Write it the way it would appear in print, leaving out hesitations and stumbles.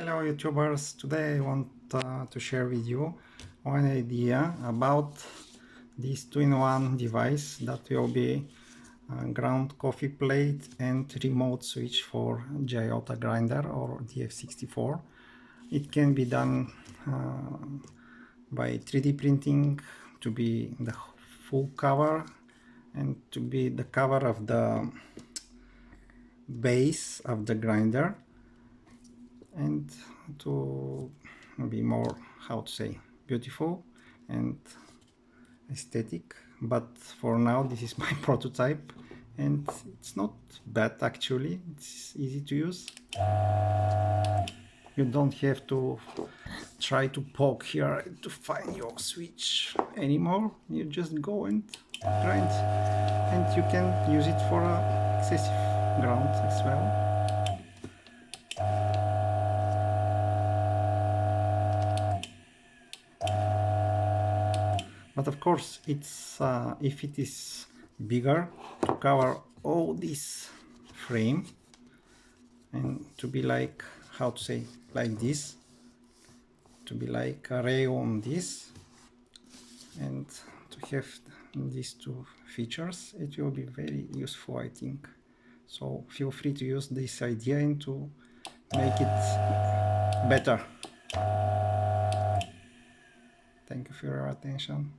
Hello YouTubers, today I want to share with you one idea about this 2-in-1 device that will be a ground coffee plate and remote switch for G-Iota grinder or DF64. It can be done by 3D printing to be the full cover and to be the cover of the base of the grinder, and to be more, how to say, beautiful and aesthetic. But for now this is my prototype and it's not bad actually. It's easy to use. You don't have to try to poke here to find your switch anymore. You just go and grind, and you can use it for excessive ground as well. But of course, it's if it is bigger, to cover all this frame and to be like, how to say, like this, to be like a rail on this, and to have these two features, it will be very useful, I think. So feel free to use this idea and to make it better. Thank you for your attention.